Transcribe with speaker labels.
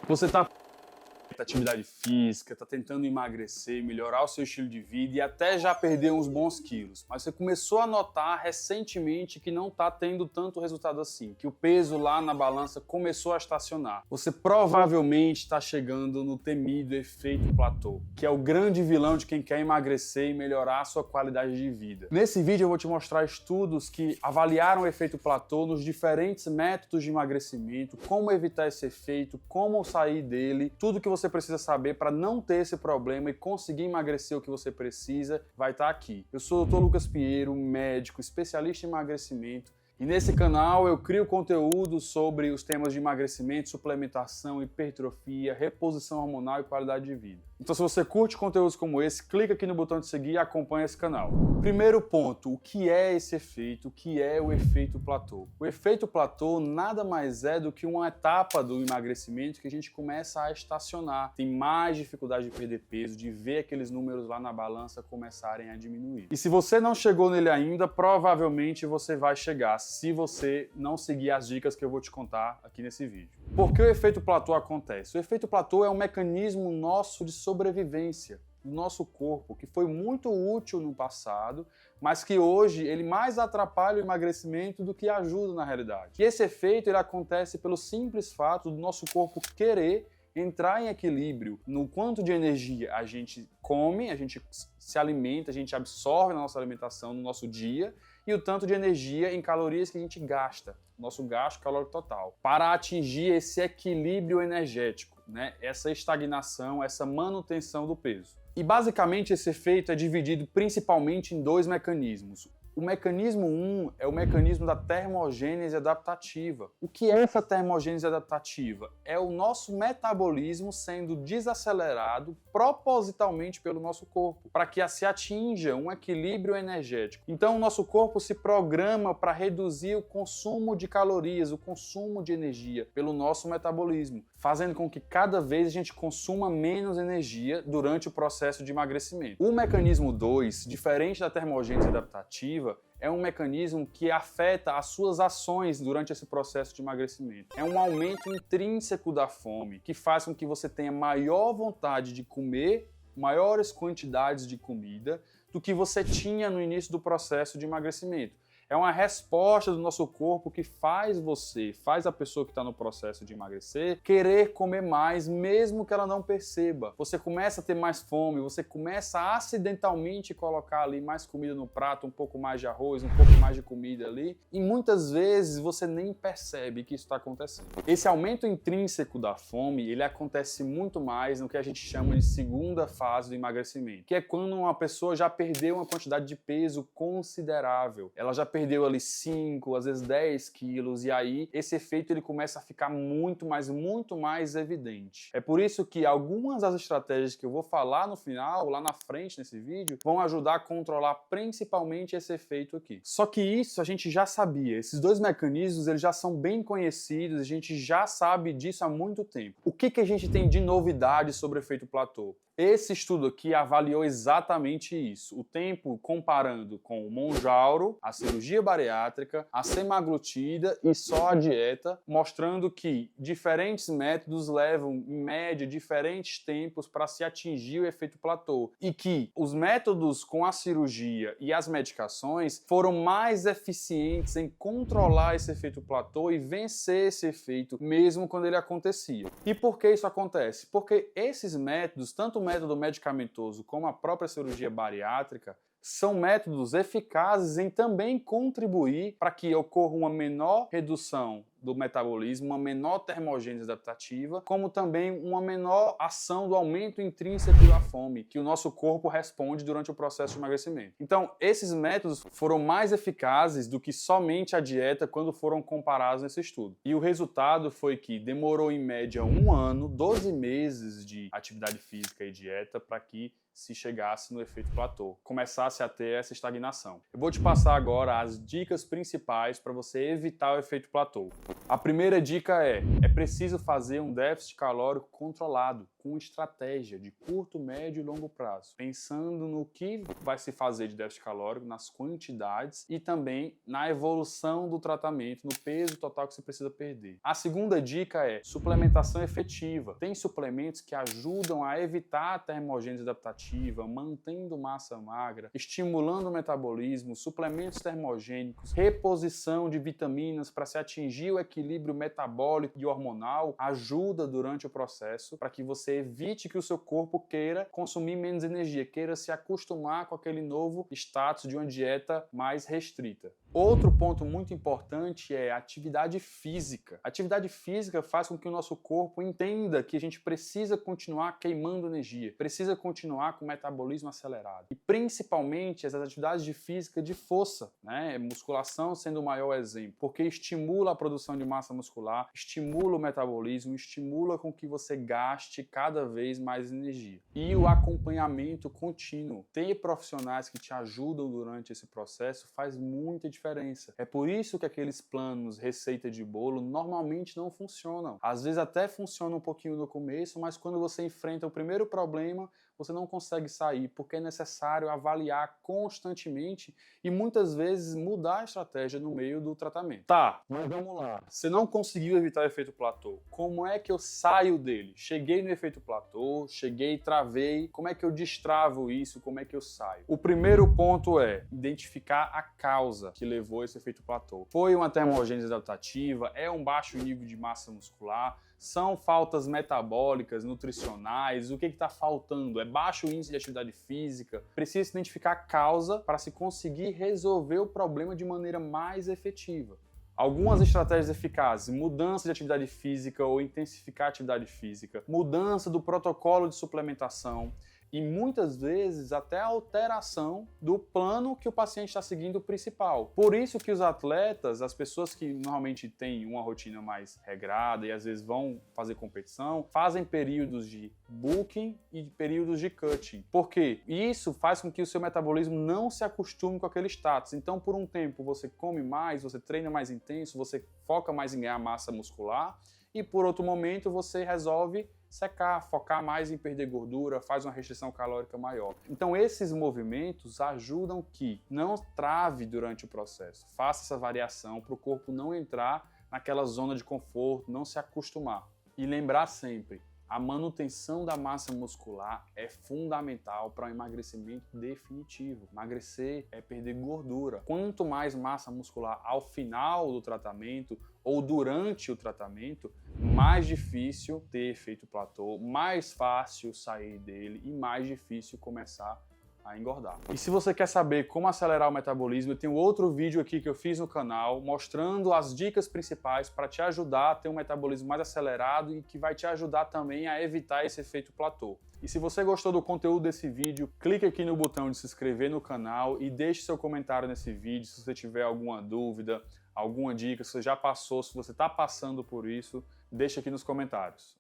Speaker 1: Você está atividade física, está tentando emagrecer, melhorar o seu estilo de vida e até já perdeu uns bons quilos, mas você começou a notar recentemente que não está tendo tanto resultado assim, que o peso lá na balança começou a estacionar. Você provavelmente está chegando no temido efeito platô, que é o grande vilão de quem quer emagrecer e melhorar a sua qualidade de vida. Nesse vídeo eu vou te mostrar estudos que avaliaram o efeito platô nos diferentes métodos de emagrecimento, como evitar esse efeito, como sair dele, tudo que você precisa saber para não ter esse problema e conseguir emagrecer o que você precisa, vai estar aqui. Eu sou o Dr. Lucas Pinheiro, médico, especialista em emagrecimento, e nesse canal eu crio conteúdo sobre os temas de emagrecimento, suplementação, hipertrofia, reposição hormonal e qualidade de vida. Então, se você curte conteúdos como esse, clica aqui no botão de seguir e acompanha esse canal. Primeiro ponto, o que é esse efeito? O que é o efeito platô? O efeito platô nada mais é do que uma etapa do emagrecimento que a gente começa a estacionar. Tem mais dificuldade de perder peso, de ver aqueles números lá na balança começarem a diminuir. E se você não chegou nele ainda, provavelmente você vai chegar, se você não seguir as dicas que eu vou te contar aqui nesse vídeo. Por que o efeito platô acontece? O efeito platô é um mecanismo nosso de sobrevivência do nosso corpo, que foi muito útil no passado, mas que hoje ele mais atrapalha o emagrecimento do que ajuda na realidade. E esse efeito ele acontece pelo simples fato do nosso corpo querer entrar em equilíbrio no quanto de energia a gente come, a gente se alimenta, a gente absorve na nossa alimentação no nosso dia, e o tanto de energia em calorias que a gente gasta, nosso gasto calórico total, para atingir esse equilíbrio energético, né? Essa estagnação, essa manutenção do peso. E basicamente esse efeito é dividido principalmente em dois mecanismos. O mecanismo 1 é o mecanismo da termogênese adaptativa. O que é essa termogênese adaptativa? É o nosso metabolismo sendo desacelerado propositalmente pelo nosso corpo, para que se atinja um equilíbrio energético. Então o nosso corpo se programa para reduzir o consumo de calorias, o consumo de energia pelo nosso metabolismo, fazendo com que cada vez a gente consuma menos energia durante o processo de emagrecimento. O mecanismo 2, diferente da termogênese adaptativa, é um mecanismo que afeta as suas ações durante esse processo de emagrecimento. É um aumento intrínseco da fome, que faz com que você tenha maior vontade de comer maiores quantidades de comida do que você tinha no início do processo de emagrecimento. É uma resposta do nosso corpo que faz a pessoa que está no processo de emagrecer, querer comer mais, mesmo que ela não perceba. Você começa a ter mais fome, você começa a acidentalmente colocar ali mais comida no prato, um pouco mais de arroz, um pouco mais de comida ali, e muitas vezes você nem percebe que isso está acontecendo. Esse aumento intrínseco da fome, ele acontece muito mais no que a gente chama de segunda fase do emagrecimento, que é quando uma pessoa já perdeu uma quantidade de peso considerável. Ela já perdeu ali 5, às vezes 10 quilos, e aí esse efeito ele começa a ficar muito mais evidente. É por isso que algumas das estratégias que eu vou falar no final, lá na frente nesse vídeo, vão ajudar a controlar principalmente esse efeito aqui. Só que isso a gente já sabia, esses dois mecanismos eles já são bem conhecidos, a gente já sabe disso há muito tempo. O que a gente tem de novidade sobre o efeito platô? Esse estudo aqui avaliou exatamente isso, o tempo comparando com o Mounjaro, a cirurgia bariátrica, a semaglutida e só a dieta, mostrando que diferentes métodos levam, em média, diferentes tempos para se atingir o efeito platô e que os métodos com a cirurgia e as medicações foram mais eficientes em controlar esse efeito platô e vencer esse efeito mesmo quando ele acontecia. E por que isso acontece? Porque esses métodos, tanto o método medicamentoso como a própria cirurgia bariátrica, são métodos eficazes em também contribuir para que ocorra uma menor redução do metabolismo, uma menor termogênese adaptativa, como também uma menor ação do aumento intrínseco da fome, que o nosso corpo responde durante o processo de emagrecimento. Então, esses métodos foram mais eficazes do que somente a dieta quando foram comparados nesse estudo. E o resultado foi que demorou em média 1 ano, 12 meses de atividade física e dieta para que se chegasse no efeito platô, começasse a ter essa estagnação. Eu vou te passar agora as dicas principais para você evitar o efeito platô. A primeira dica é preciso fazer um déficit calórico controlado, com estratégia de curto, médio e longo prazo, pensando no que vai se fazer de déficit calórico, nas quantidades e também na evolução do tratamento, no peso total que você precisa perder. A segunda dica é suplementação efetiva. Tem suplementos que ajudam a evitar a termogênese adaptativa, mantendo massa magra, estimulando o metabolismo, suplementos termogênicos, reposição de vitaminas para se atingir o equilíbrio metabólico e hormonal, ajuda durante o processo para que você evite que o seu corpo queira consumir menos energia, queira se acostumar com aquele novo status de uma dieta mais restrita. Outro ponto muito importante é a atividade física. A atividade física faz com que o nosso corpo entenda que a gente precisa continuar queimando energia, precisa continuar com o metabolismo acelerado. E principalmente essas atividades de física de força, né? Musculação sendo o maior exemplo, porque estimula a produção de massa muscular, estimula o metabolismo, estimula com que você gaste cada vez mais energia. E o acompanhamento contínuo. Ter profissionais que te ajudam durante esse processo faz muita diferença. É por isso que aqueles planos receita de bolo normalmente não funcionam. Às vezes até funciona um pouquinho no começo, mas quando você enfrenta o primeiro problema, você não consegue sair, porque é necessário avaliar constantemente e muitas vezes mudar a estratégia no meio do tratamento. Tá, mas vamos lá. Você não conseguiu evitar o efeito platô. Como é que eu saio dele? Cheguei no efeito platô, cheguei, travei. Como é que eu destravo isso? Como é que eu saio? O primeiro ponto é identificar a causa que levou a esse efeito platô. Foi uma termogênese adaptativa? É um baixo nível de massa muscular? São faltas metabólicas, nutricionais? O que está faltando? É baixo índice de atividade física? Precisa se identificar a causa para se conseguir resolver o problema de maneira mais efetiva. Algumas estratégias eficazes: mudança de atividade física ou intensificar a atividade física, mudança do protocolo de suplementação, e muitas vezes até a alteração do plano que o paciente está seguindo principal. Por isso que os atletas, as pessoas que normalmente têm uma rotina mais regrada e às vezes vão fazer competição, fazem períodos de bulking e períodos de cutting. Por quê? Isso faz com que o seu metabolismo não se acostume com aquele status. Então, por um tempo, você come mais, você treina mais intenso, você foca mais em ganhar massa muscular, e por outro momento você resolve secar, focar mais em perder gordura, faz uma restrição calórica maior. Então esses movimentos ajudam que não trave durante o processo, faça essa variação para o corpo não entrar naquela zona de conforto, não se acostumar. E lembrar sempre, a manutenção da massa muscular é fundamental para o emagrecimento definitivo. Emagrecer é perder gordura. Quanto mais massa muscular ao final do tratamento ou durante o tratamento, mais difícil ter efeito platô, mais fácil sair dele e mais difícil começar a engordar. E se você quer saber como acelerar o metabolismo, eu tenho outro vídeo aqui que eu fiz no canal mostrando as dicas principais para te ajudar a ter um metabolismo mais acelerado e que vai te ajudar também a evitar esse efeito platô. E se você gostou do conteúdo desse vídeo, clique aqui no botão de se inscrever no canal e deixe seu comentário nesse vídeo se você tiver alguma dúvida, alguma dica, se você já passou, se você está passando por isso, deixa aqui nos comentários.